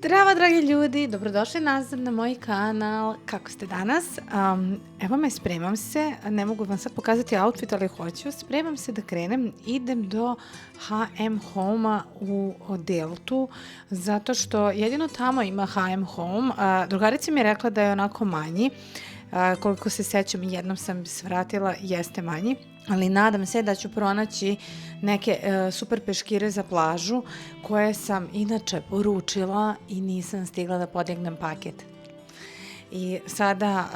Zdravo dragi ljudi, dobrodošli nazad na moj kanal. Kako ste danas? Evo me, spremam se, ne mogu vam sad pokazati outfit, ali hoću. Spremam se da krenem, idem do H&M Home-a u Deltu, zato što jedino tamo ima H&M Home. Drugarica mi je rekla da je onako manji. Koliko se sećam, jednom sam svratila, jeste manji, ali nadam se da ću pronaći neke super peškire za plažu koje sam inače poručila i nisam stigla da podignem paket. I sada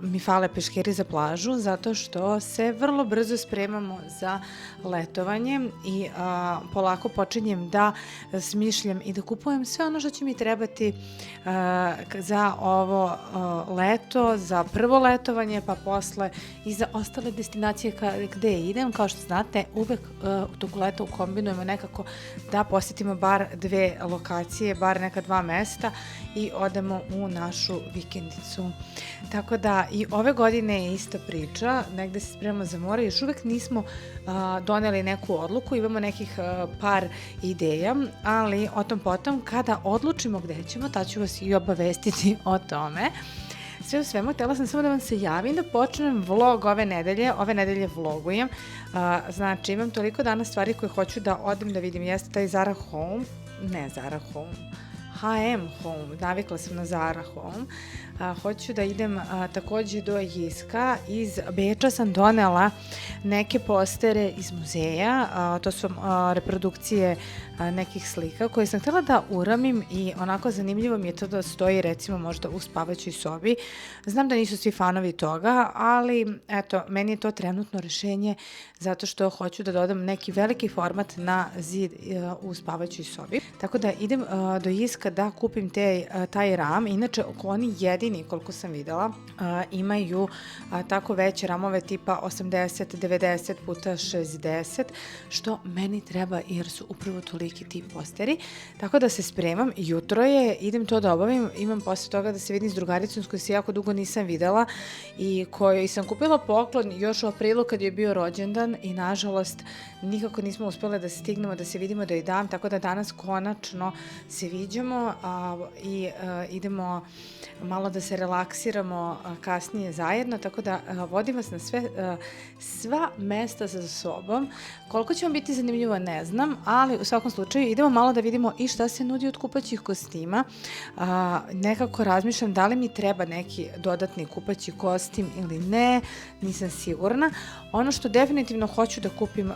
mi fale peškiri za plažu zato što se vrlo brzo spremamo za letovanje i polako počinjem da smišljam i da kupujem sve ono što će mi trebati za ovo leto, za prvo letovanje, pa posle i za ostale destinacije gde idem. Kao što znate, uvek u toku leta ukombinujemo nekako da posjetimo bar dve lokacije, bar neka dva mesta i odemo u našu vikendicu. Tako da i ove godine je ista priča, negde se spremamo za more, još uvek nismo doneli neku odluku, imamo nekih par ideja, ali o tom potom, kada odlučimo gde ćemo, tad ću vas i obavestiti o tome. Sve u svemu, htjela sam samo da vam se javim da počnem vlog ove nedelje vlogujem, znači imam toliko danas stvari koje hoću da odem da vidim, jeste taj H&M Home, navikla sam na Zara Home. Hoću da idem takođe do Jiska. Iz Beča sam donela neke postere iz muzeja, to su reprodukcije nekih slika koje sam htjela da uramim i onako zanimljivo mi je to da stoji recimo možda u spavaćoj sobi. Znam da nisu svi fanovi toga, ali eto, meni je to trenutno rešenje zato što hoću da dodam neki veliki format na zid u spavaćoj sobi. Tako da idem do Jiska da kupim taj ram. Inače, oni jedini, koliko sam videla, imaju tako veće ramove tipa 80, 90 puta 60, što meni treba jer su upravo toliki ti posteri. Tako da se spremam, jutro je, idem to da obavim, imam posle toga da se vidim s drugaricom s kojoj se jako dugo nisam videla i kojoj sam kupila poklon još u aprilu kad je bio rođendan i nažalost nikako nismo uspjele da se stignemo, da se vidimo, da joj dam, tako da danas konačno se viđamo i idemo malo da se relaksiramo kasnije zajedno, tako da vodim vas na sva mesta za sobom. Koliko će vam biti zanimljivo ne znam, ali u svakom slučaju idemo malo da vidimo i šta se nudi od kupaćih kostima. Nekako razmišljam da li mi treba neki dodatni kupaći kostim ili ne, nisam sigurna. Ono što definitivno hoću da kupim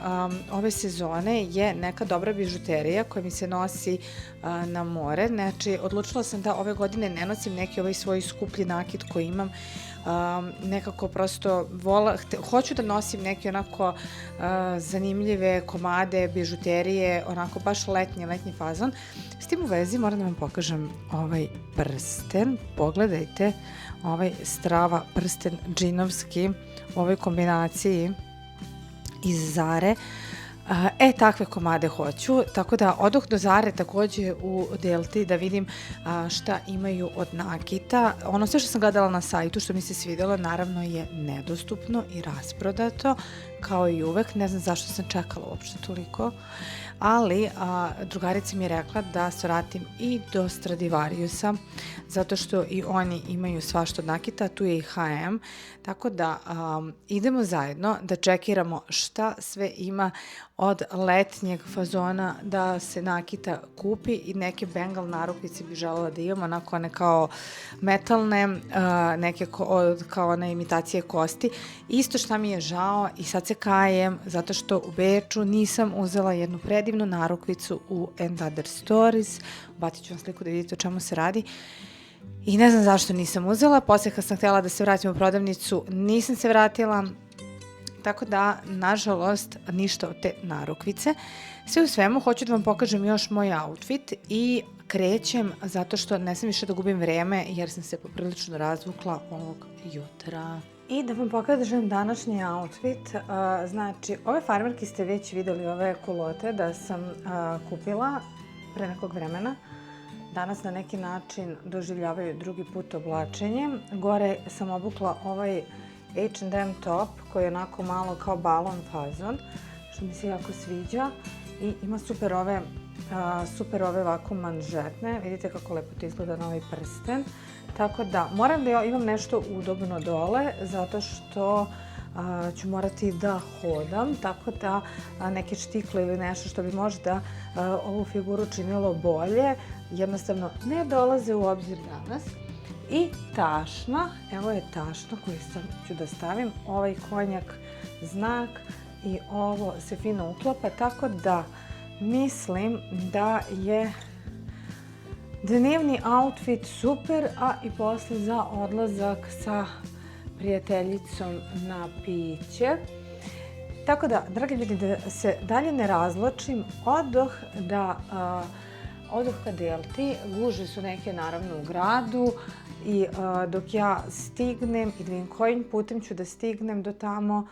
ove sezone je neka dobra bižuterija koja mi se nosi na more. Znači, odlučila sam da ove godine ne nosim neki ovaj svoj skuplji nakit koji imam. Nekako prosto hoću da nosim neke onako zanimljive komade, bižuterije, onako baš letnji fazon. S tim u vezi moram da vam pokažem ovaj prsten. Pogledajte, ovaj strava prsten džinovski u ovoj kombinaciji iz Zare. Takve komade hoću, tako da odoh do Zare takođe u Delti da vidim šta imaju od nakita. Ono sve što sam gledala na sajtu, što mi se svidelo, naravno je nedostupno i rasprodato, kao i uvek. Ne znam zašto sam čekala uopšte toliko, ali drugarica mi je rekla da svratim i do Stradivariusa, zato što i oni imaju svašta od nakita, tu je i H&M, tako da idemo zajedno da čekiramo šta sve ima od letnjeg fazona da se nakita kupi i neke bengal narukvice bi želela da imam, onako one kao metalne, neke kao one imitacije kosti. Isto šta mi je žao i sad se kajem, zato što u Beču nisam uzela jednu predivnu narukvicu u And Other Stories. Bacit ću vam sliku da vidite o čemu se radi. I ne znam zašto nisam uzela, poslije kad sam htjela da se vratim u prodavnicu, nisam se vratila, tako da, nažalost, ništa od te narukvice. Sve u svemu, hoću da vam pokažem još moj outfit i krećem zato što ne sam više da gubim vreme jer sam se poprilično razvukla ovog jutra. I da vam pokažem današnji outfit, znači ove farmerke ste već videli, ove kulote da sam kupila pre nekog vremena. Danas na neki način doživljavaju drugi put oblačenje. Gore sam obukla ovaj H&M top koji je onako malo kao balon fazon, što mi se jako sviđa i ima super ove super ove ovako manžetne, vidite kako lepo to izgleda na ovaj prsten. Tako da moram da imam nešto udobno dole, zato što ću morati da hodam, tako da neke štikle ili nešto što bi možda ovu figuru činilo bolje, jednostavno ne dolaze u obzir danas. I tašna, evo je tašna koju ću da stavim, ovaj konjak znak i ovo se fino uklapa, tako da mislim da je dnevni outfit super, a i posle za odlazak sa prijateljicom na piće. Tako da, dragi ljudi, da se dalje ne razločim, odoh ka Delti, gužve su neke naravno u gradu i dok ja stignem i da vidim kojim putem ću da stignem do tamo,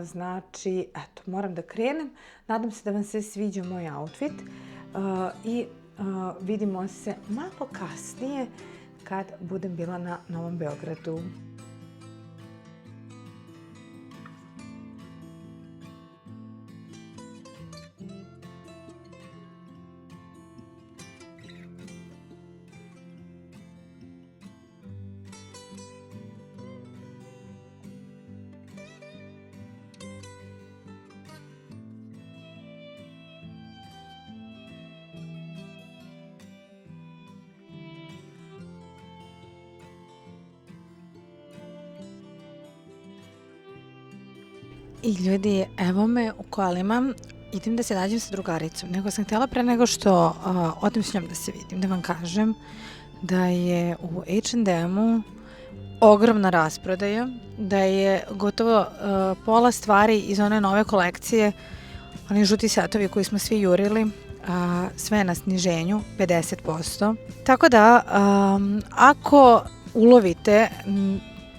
znači, eto, moram da krenem. Nadam se da vam se sviđa moj outfit i vidimo se malo kasnije kad budem bila na Novom Beogradu. I ljudi, evo me u kolima, idem da se nađem sa drugaricom. Nego sam htjela pre nego što odem s njom da se vidim, da vam kažem da je u H&M-u ogromna rasprodaja, da je gotovo pola stvari iz one nove kolekcije, oni žuti setovi koji smo svi jurili, sve na sniženju, 50%. Tako da, ako ulovite,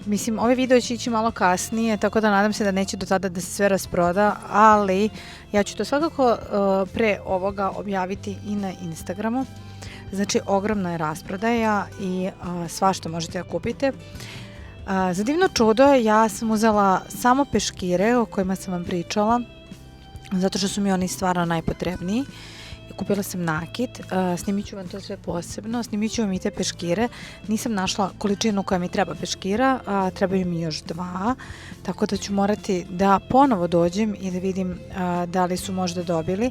mislim, ovaj video će ići malo kasnije, tako da nadam se da neće do tada da se sve rasproda, ali ja ću to svakako pre ovoga objaviti i na Instagramu. Znači, ogromna je rasprodaja i svašta možete da kupite. Za divno čudo ja sam uzela samo peškire o kojima sam vam pričala, zato što su mi oni stvarno najpotrebniji. Kupila sam nakit, snimit ću vam to sve posebno, snimit ću vam i te peškire. Nisam našla količinu koja mi treba peškira, trebaju mi još 2, tako da ću morati da ponovo dođem i da vidim da li su možda dobili.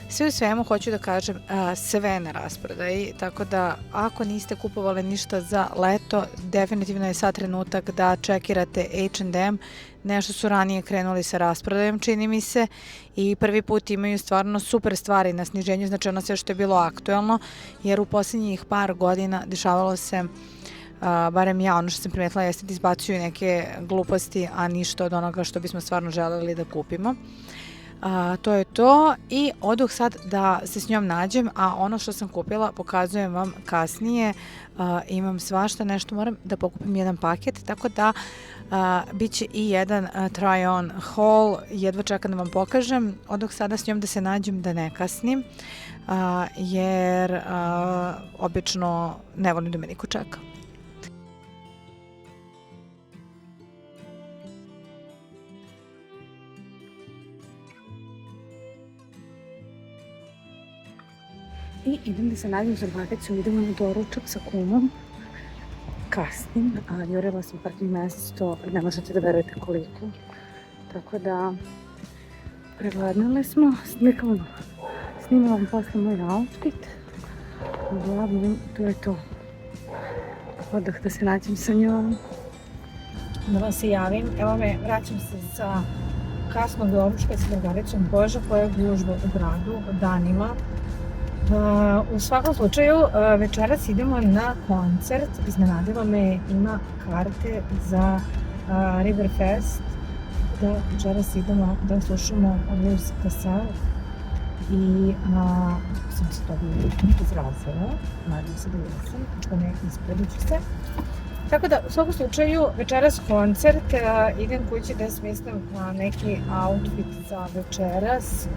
Sve u svemu hoću da kažem, sve na rasprodaji, tako da ako niste kupovali ništa za leto, definitivno je sad trenutak da čekirate H&M. Nešto su ranije krenuli sa rasprodajom, čini mi se, i prvi put imaju stvarno super stvari na sniženju, znači ono sve što je bilo aktuelno, jer u posljednjih par godina dešavalo se, barem ja, ono što sam primetila jeste da izbacuju neke gluposti, a ništa od onoga što bismo stvarno želeli da kupimo. To je to i oduh sad da se s njom nađem, a ono što sam kupila pokazujem vam kasnije. Imam svašta, nešto moram da pokupim jedan paket, tako da bit će i jedan try on haul, jedva čekam da vam pokažem. Oduh sada s njom da se nađem, da ne kasnim, jer obično ne volim da me niko čeka. I idem da se nađem sa bagacom, idemo na doručak sa kumom. Kasnim, jurila sam parking mesec, to ne možete da verujete koliko. Tako da, preglednile smo, snimala vam posle moj outfit. Uglavnom, to je to. Odah da se nađem sa njom. Da vam se javim, evo me, vraćam se sa kasnog doručka sa drugaricom, Boža koja je gužba u gradu danima. U svakom slučaju, večeras idemo na koncert. Iznenadila me, ima karte za Riverfest. Da večeras idemo da slušamo Lewis Cassell i sam se to izrazila, nadam se da jesam, što ne ispreduću se. Tako da, u svakom slučaju, večeras koncert, idem kući da smislim neki outfit za večeras.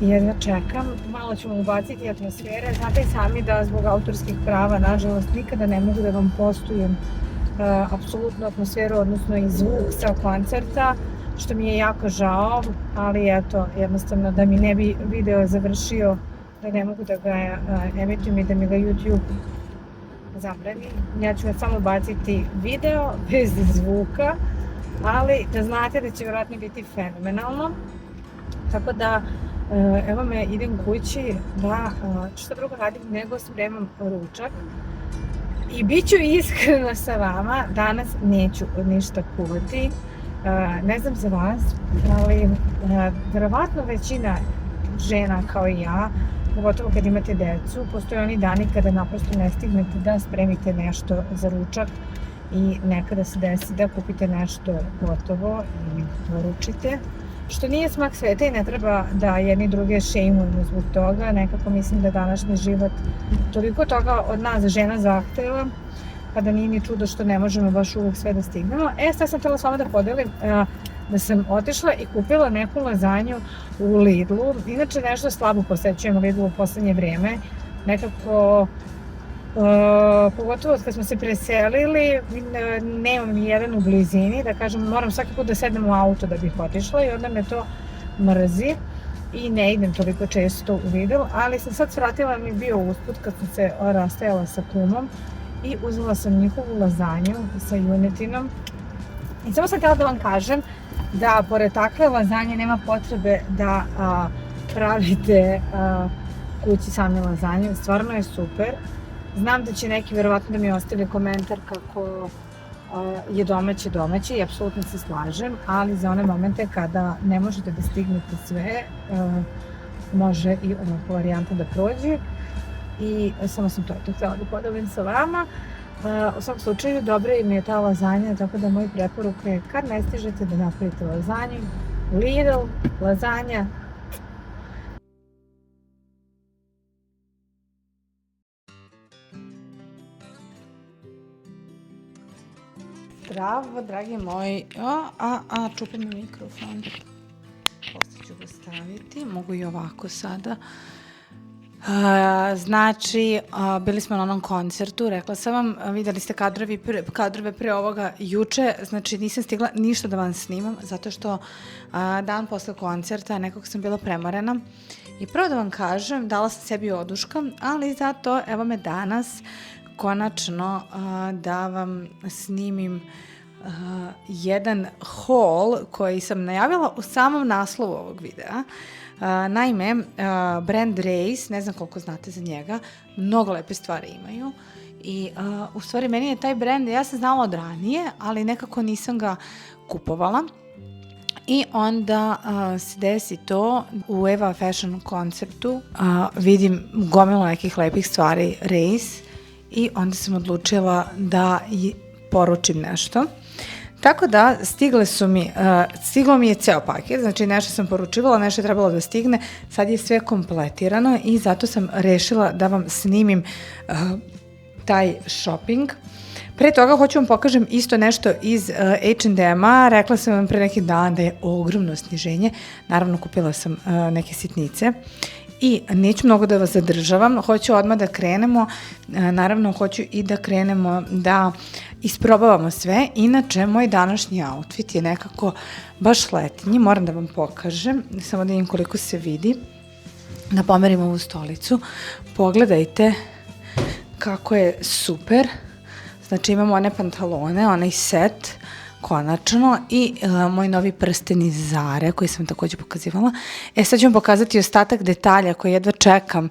Jedva čekam, malo ćemo ubaciti atmosfere. Znate i sami da zbog autorskih prava, nažalost, nikada ne mogu da vam postujem apsolutnu atmosferu, odnosno i zvuk sa koncerta, što mi je jako žao, ali eto, jednostavno da mi ne bi video završio da ne mogu da ga emitujem i da mi ga YouTube zabrani. Ja ću samo baciti video bez zvuka, ali da znate da će vjerojatno biti fenomenalno. Tako da, evo me, idem kući da što drugo radim nego spremam ručak. I bit ću iskrena sa vama, danas neću ništa kuvati. Ne znam za vas, ali verovatno većina žena kao i ja, pogotovo kad imate decu, postoje oni dani kada naprosto ne stignete da spremite nešto za ručak i nekada se desi da kupite nešto gotovo i poručite. Što nije smak sveta i ne treba da jedni druge šejmujemo zbog toga. Nekako mislim da današnji život toliko toga od nas žena zahteva, pa da nije ni čudo što ne možemo baš uvek sve da stignemo. Sad sam htjela s vama da podelim da sam otišla i kupila neku lazanju u Lidlu. Inače nešto slabo posećujem Lidlu u poslednje vreme. Nekako, pogotovo kad smo se preselili, nemam ni jedan u blizini, da kažem, moram svaki put da sednem u auto da bih otišla i onda me to mrzi i ne idem toliko često u Lidl, ali sam sad svratila mi bio usput kad sam se rastajala sa kumom i uzela sam njihovu lazanju sa junetinom. I samo sam htjela da vam kažem da pored takve lazanje nema potrebe da pravite kući sami lazanju, stvarno je super. Znam da će neki verovatno da mi ostavi komentar kako je domaće i apsolutno se slažem, ali za one momente kada ne možete da stignete sve, može i ovakva varijanta da prođe. I samo sam to htjela da podelim sa vama. U svakom slučaju, dobra im je ta lazanja, tako da moj preporuk je kad ne stižete da napravite lazanju, Lidl, lazanja. Zdravo, dragi moji. Čupa mi mikrofon. Posle ću ga staviti. Mogu i ovako sada. Znači, bili smo na onom koncertu, rekla sam vam, videli ste kadrove pre ovoga juče, znači nisam stigla ništa da vam snimam, zato što dan posle koncerta nekako sam bila premorena i prvo da vam kažem, dala sam sebi oduška, ali zato evo me danas konačno da vam snimim jedan haul koji sam najavila u samom naslovu ovog videa. Naime, brand Race, ne znam koliko znate za njega, mnogo lepe stvari imaju i u stvari meni je taj brand, ja sam znala od ranije, ali nekako nisam ga kupovala. I onda se desi to u Eva Fashion konceptu, vidim gomilu nekih lepih stvari Race i onda sam odlučila da poručim nešto. Tako da stiglo mi je ceo paket, znači nešto sam poručivala, nešto je trebalo da stigne, sad je sve kompletirano i zato sam rešila da vam snimim taj shopping. Pre toga hoću vam pokažem isto nešto iz H&M-a, rekla sam vam pre neki dan da je ogromno sniženje, naravno kupila sam neke sitnice. I neću mnogo da vas zadržavam, hoću odmah da krenemo, naravno hoću i da krenemo da isprobavamo sve, inače moj današnji outfit je nekako baš letnji, moram da vam pokažem, samo da vidim koliko se vidi, da pomerim ovu stolicu, pogledajte kako je super, znači imamo one pantalone, onaj set, konačno, i moj novi prsten iz Zare koji sam takođe pokazivala. Sad ću vam pokazati ostatak detalja koje jedva čekam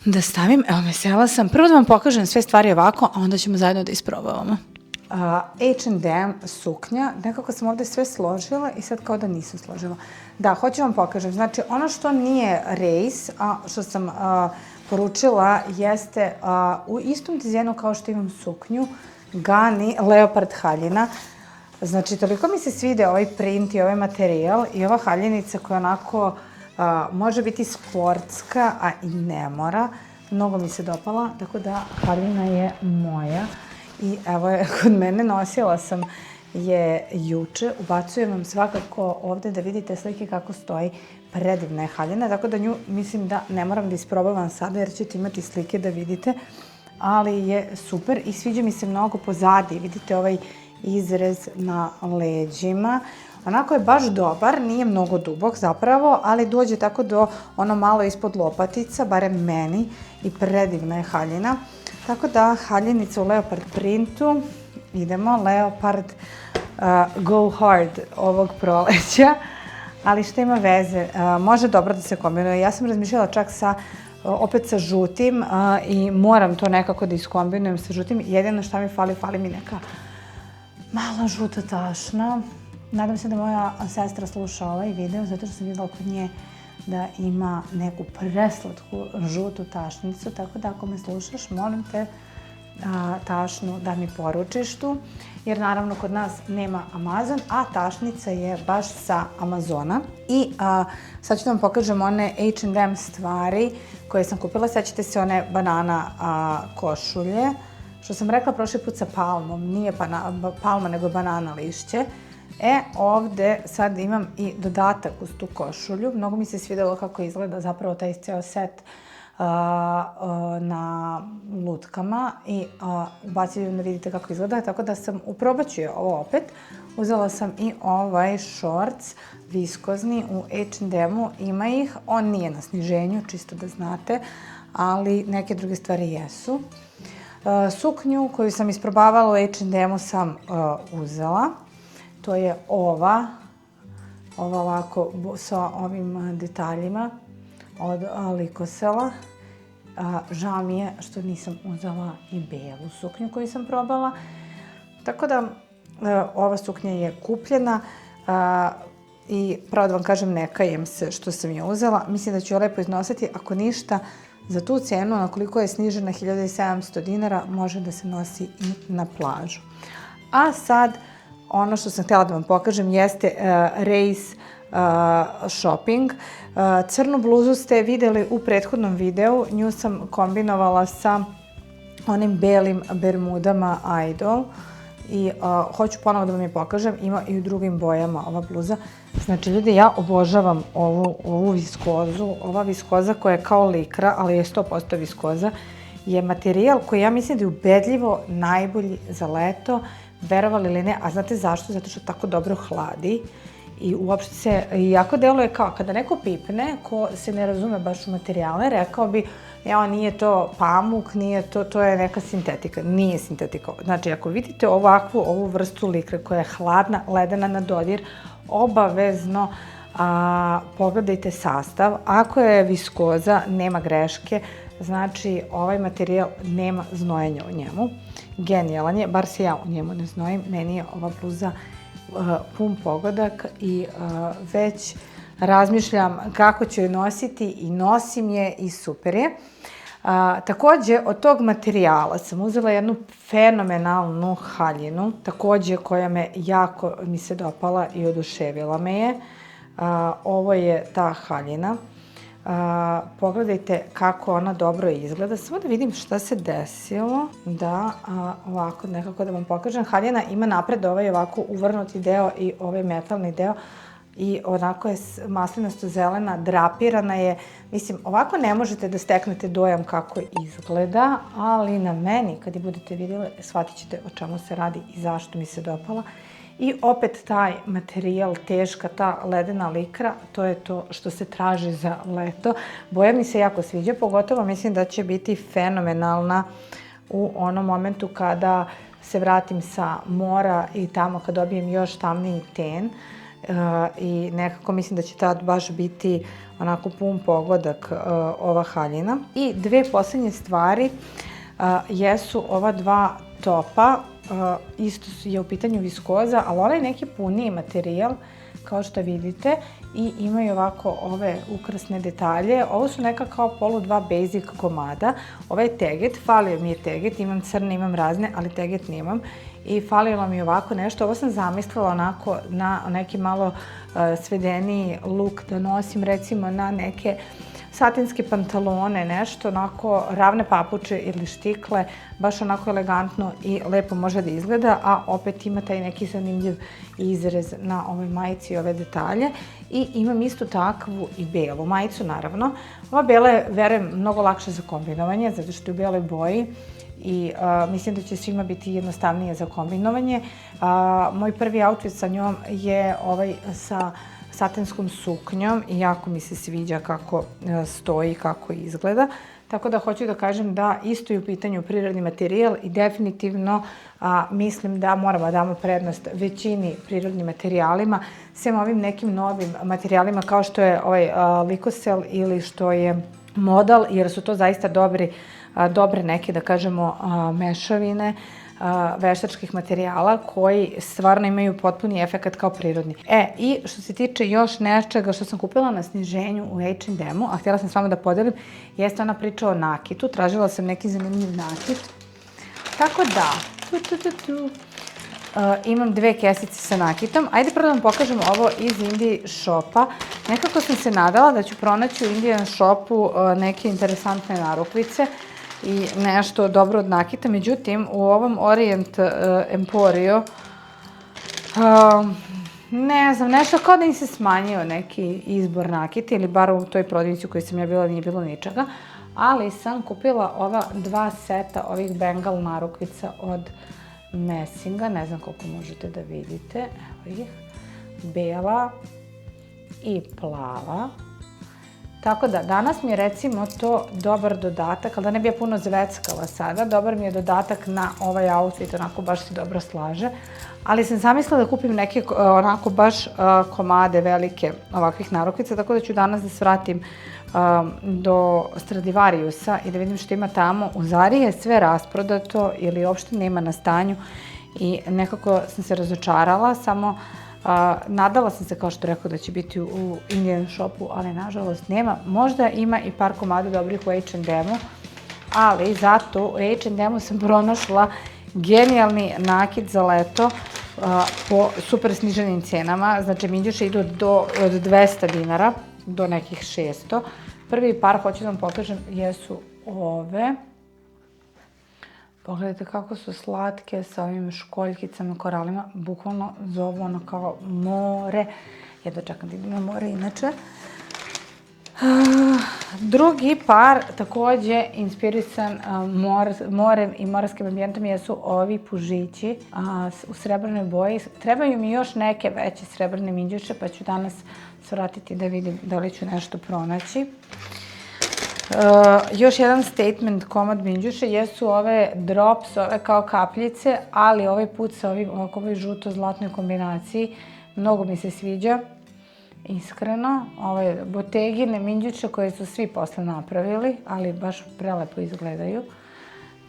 da stavim. Evo, vesela sam. Prvo da vam pokažem sve stvari ovako, a onda ćemo zajedno da isprobavamo. H&M suknja, nekako sam ovde sve složila i sad kao da nisam složila. Da, hoću vam pokažem. Znači, ono što nije Race, a što sam poručila, jeste u istom dizajnu kao što imam suknju, Gani leopard haljina. Znači, toliko mi se svide ovaj print i ovaj materijal i ova haljinica koja onako može biti sportska, a i ne mora. Mnogo mi se dopala, tako da haljina je moja. I evo je kod mene, nosila sam je juče. Ubacujem vam svakako ovde da vidite slike kako stoji. Predivna je haljina, tako da nju mislim da ne moram da isprobavam sada jer ćete imati slike da vidite. Ali je super i sviđa mi se mnogo pozadi. Vidite ovaj izrez na leđima. Onako je baš dobar, nije mnogo dubok zapravo, ali dođe tako do ono malo ispod lopatica, barem meni, i predivna je haljina. Tako da haljenica u leopard printu, idemo, leopard go hard ovog proleća, ali što ima veze, može dobro da se kombinuje. Ja sam razmišljala čak opet sa žutim i moram to nekako da iskombinujem sa žutim. Jedino šta mi fali mi neka mala žuta tašna. Nadam se da moja sestra sluša ovaj video, zato što sam videla kod nje da ima neku preslatku žutu tašnicu, tako da ako me slušaš, molim te tašnu da mi poručiš tu, jer naravno kod nas nema Amazon, a tašnica je baš sa Amazona. I sad ću da vam pokažem one H&M stvari koje sam kupila. Sećate se one banana košulje, što sam rekla prošli put sa palmom, nije palma nego banana lišće. Ovde sad imam i dodatak uz tu košulju. Mnogo mi se svidelo kako izgleda zapravo taj ceo set na lutkama i ubacit ću da vidite kako izgleda, tako da sam probaću je ovo opet. Uzela sam i ovaj šorc viskozni u H&M-u, ima ih, on nije na sniženju, čisto da znate, ali neke druge stvari jesu. Suknju koju sam isprobavala u H&M-u sam uzela. To je ova ovako sa ovim detaljima od Likosela. Žao mi je što nisam uzela i belu suknju koju sam probala. Tako da ova suknja je kupljena i pravo da vam kažem ne kajem se što sam je uzela. Mislim da ću je lepo iznositi. Ako ništa, za tu cenu na koliko je snižena 1700 dinara može da se nosi i na plažu. A sad ono što sam htjela da vam pokažem jeste Race shopping. Crnu bluzu ste videli u prethodnom videu, nju sam kombinovala sa onim belim bermudama Idol i hoću ponovo da vam je pokažem, ima i u drugim bojama ova bluza. Znači ljudi, ja obožavam ovu viskozu, ova viskoza koja je kao likra, ali je 100% viskoza, je materijal koji ja mislim da je ubedljivo najbolji za leto, verovali ili ne, a znate zašto? Zato što tako dobro hladi i uopšte se jako deluje kao kada neko pipne, ko se ne razume baš u materijale, rekao bi, nije to pamuk, nije to, to je neka sintetika. Nije sintetika. Znači, ako vidite ovu vrstu likre koja je hladna, ledena na dodir, obavezno pogledajte sastav. Ako je viskoza, nema greške, znači ovaj materijal nema znojenja u njemu. Genijalan je, bar se ja u njemu ne znojim, meni je ova bluza pun pogodak i već razmišljam kako ću je nositi i nosim je i super je. Takođe, od tog materijala sam uzela jednu fenomenalnu haljinu, takođe koja jako mi se dopala i oduševila me je. Ovo je ta haljina. Pogledajte kako ona dobro izgleda. Samo da vidim šta se desilo. Da, ovako nekako da vam pokažem. Haljina ima napred ovaj ovako uvrnuti deo i ovaj metalni deo. I onako je maslinasto zelena, drapirana je. Mislim, ovako ne možete da steknete dojam kako izgleda, ali na meni, kad je budete vidjeli, shvatit ćete o čemu se radi i zašto mi se dopala. I opet taj materijal, teška, ta ledena likra, to je to što se traži za leto. Boja mi se jako sviđa, pogotovo mislim da će biti fenomenalna u onom momentu kada se vratim sa mora i tamo kad dobijem još tamniji ten. I nekako mislim da će tad baš biti onako pun pogodak ova haljina. I dve poslednje stvari jesu ova dva topa. Isto je u pitanju viskoza, ali ovaj neki puniji materijal, kao što vidite, i imaju ovako ove ukrasne detalje. Ovo su neka kao polu dva basic komada. Ovaj teget, falio mi je teget, imam crne, imam razne, ali teget nemam. I falilo mi ovako nešto. Ovo sam zamislila onako na neki malo svedeniji look da nosim recimo na neke satinske pantalone, nešto onako ravne papuče ili štikle, baš onako elegantno i lepo može da izgleda, a opet ima taj neki zanimljiv izrez na ovoj majici i ove detalje. I imam isto takvu i belu majicu, naravno. Ova bela je, verujem, mnogo lakša za kombinovanje, zato što je u beloj boji i mislim da će svima biti jednostavnije za kombinovanje. Moj prvi outfit sa njom je ovaj sa satenskom suknjom i jako mi se sviđa kako stoji, kako izgleda. Tako da hoću da kažem da isto je u pitanju prirodni materijal i definitivno mislim da moramo da damo prednost većini prirodnim materijalima, sem ovim nekim novim materijalima kao što je ovaj Lyocell ili što je modal, jer su to zaista dobre neke, da kažemo, mešavine veštačkih materijala koji stvarno imaju potpuni efekat kao prirodni. I što se tiče još nečega što sam kupila na sniženju u H&M-u, a htjela sam s vama da podelim, jeste ona priča o nakitu. Tražila sam neki zanimljiv nakit. Tako da, imam 2 kesice sa nakitom. Ajde prvo da vam pokažem ovo iz Indie Shopa. Nekako sam se nadala da ću pronaći u Indian Shopu neke interesantne narukvice i nešto dobro od nakita. Međutim, u ovom Orient Emporio, ne znam, nešto kao da im se smanjio neki izbor nakita, ili bar u toj prodavnici u kojoj sam ja bila nije bilo ničega, ali sam kupila ova 2 seta ovih bengal narukvica od Messinga, ne znam koliko možete da vidite, evo ih, bela i plava. Tako da, danas mi je recimo to dobar dodatak, ali da ne bi ja puno zveckala sada, dobar mi je dodatak na ovaj outfit, onako baš se dobro slaže. Ali sam zamislila da kupim neke onako baš komade velike ovakvih narukvica, tako da ću danas da svratim do Stradivariusa i da vidim što ima tamo. U Zari je sve rasprodato ili uopšte nema na stanju i nekako sam se razočarala, samo nadala sam se, kao što rekao, da će biti u Indian Shopu, ali nažalost nema. Možda ima i par komada dobrih u H&M-u, ali zato u H&M-u sam pronašla genijalni nakit za leto po super sniženim cenama. Znači, minđuše idu od 200 dinara do nekih 600. Prvi par, hoću da vam pokažem, jesu ove. Pogledajte kako su slatke sa ovim školjkicama, koralima. Bukvalno zovu ono kao more. Jedva čekam da idem na more inače. Drugi par, takođe inspirisan morem i morskim ambijentom, jesu ovi pužići u srebrnoj boji. Trebaju mi još neke veće srebrne minđuše, pa ću danas svratiti da vidim da li ću nešto pronaći. Još jedan statement komad minđuše jesu ove drops, ove kao kapljice, ali ovaj put sa ovoj žuto-zlatnoj kombinaciji. Mnogo mi se sviđa, iskreno. Ove botegine minđuše koje su svi posle napravili, ali baš prelepo izgledaju.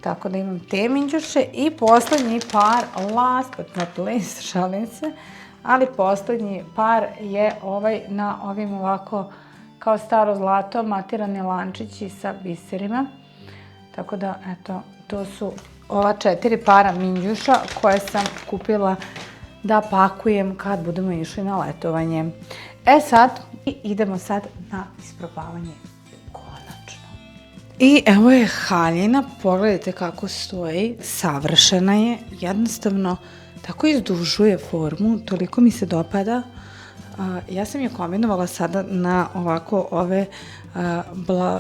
Tako da imam te minđuše i poslednji par, last but not least, šalim se, ali poslednji par je ovaj na ovim ovako kao staro zlato, matirani lančići sa biserima. Tako da, eto, to su ova 4 para minđuša koje sam kupila da pakujem kad budemo išli na letovanje. Sad, idemo sad na isprobavanje. Konačno. I evo je haljina, pogledajte kako stoji, savršena je, jednostavno tako izdužuje formu, toliko mi se dopada. Ja sam je kombinovala sada na ovako ove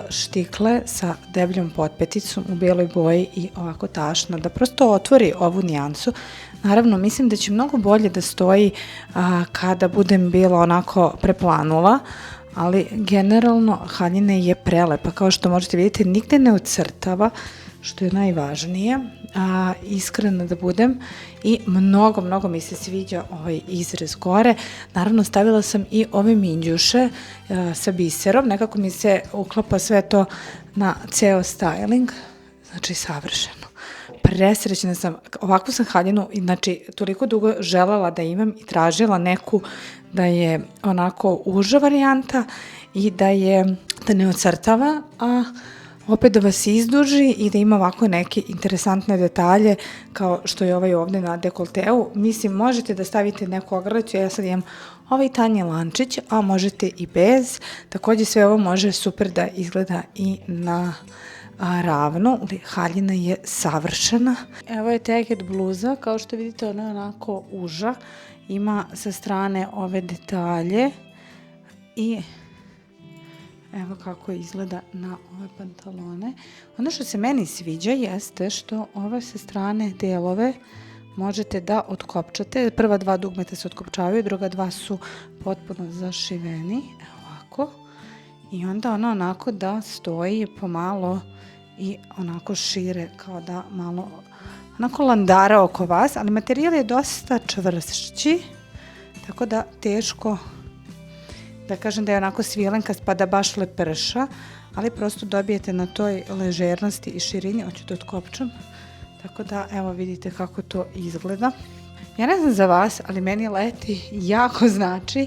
štikle sa debljom potpeticom u bijeloj boji i ovako tašno, da prosto otvori ovu nijansu. Naravno, mislim da će mnogo bolje da stoji kada budem bila onako preplanula, ali generalno haljina je prelepa, kao što možete vidjeti, nigde ne ocrtava, što je najvažnije, iskreno da budem, i mnogo mi se sviđa ovaj izrez gore. Naravno, stavila sam i ove minđuše sa biserom, nekako mi se uklapa sve to na ceo styling, znači savršeno. Presrećna sam, ovakvu sam haljinu, znači toliko dugo želela da imam i tražila neku da je onako uža varijanta i da ne ocrtava, a opet da vas izduži i da ima ovako neke interesantne detalje kao što je ovaj ovde na dekolteu. Mislim, možete da stavite neku ogrlicu, ja sad imam ovaj tanji lančić, a možete i bez. Takođe sve ovo može super da izgleda i na ravno, haljina je savršena. Evo je teket bluza, kao što vidite ona je onako uža, ima sa strane ove detalje i Evo kako izgleda na ove pantalone. Ono što se meni sviđa jeste što ove sa strane delove možete da otkopčate. Prva 2 dugmeta se otkopčavaju, druga 2 su potpuno zašiveni. Evo ovako. I onda ono onako da stoji pomalo i onako šire, kao da malo onako landara oko vas, ali materijal je dosta čvršći, tako da teško da kažem da je onako svilenkast pa da baš leprša, ali prosto dobijete na toj ležernosti i širini. Hoću da otkopčam, tako da evo vidite kako to izgleda. Ja ne znam za vas, ali meni leti jako znači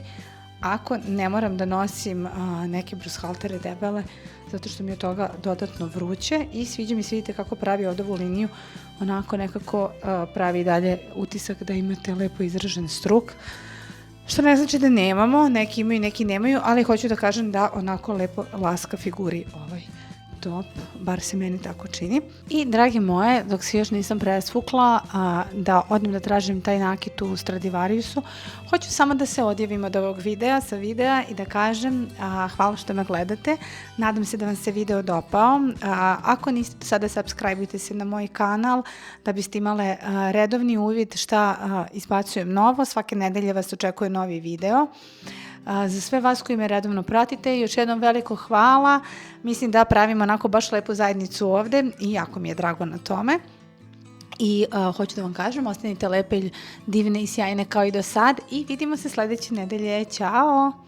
ako ne moram da nosim neke brushaltere debele, zato što mi je od toga dodatno vruće i sviđa mi se, vidite kako pravi ovdje ovu liniju, onako nekako pravi dalje utisak da imate lepo izražen struk, što ne znači da nemamo, neki imaju, neki nemaju, ali hoću da kažem da onako lepo laska figuri ovaj top, bar se meni tako čini. I dragi moje, dok se još nisam presvukla da odem da tražim taj nakit u Stradivariusu, hoću samo da se odjavim od ovog videa i da kažem hvala što me gledate. Nadam se da vam se video dopao. Ako niste do sada, subscribeujte se na moj kanal da biste imale redovni uvid šta izbacujem novo. Svake nedelje vas očekuje novi video. Za sve vas koji me redovno pratite, još jednom veliko hvala. Mislim da pravimo onako baš lepu zajednicu ovde i jako mi je drago na tome. I hoću da vam kažem, ostanite lepe, divne i sjajne kao i do sad i vidimo se sledeće nedelje. Ćao!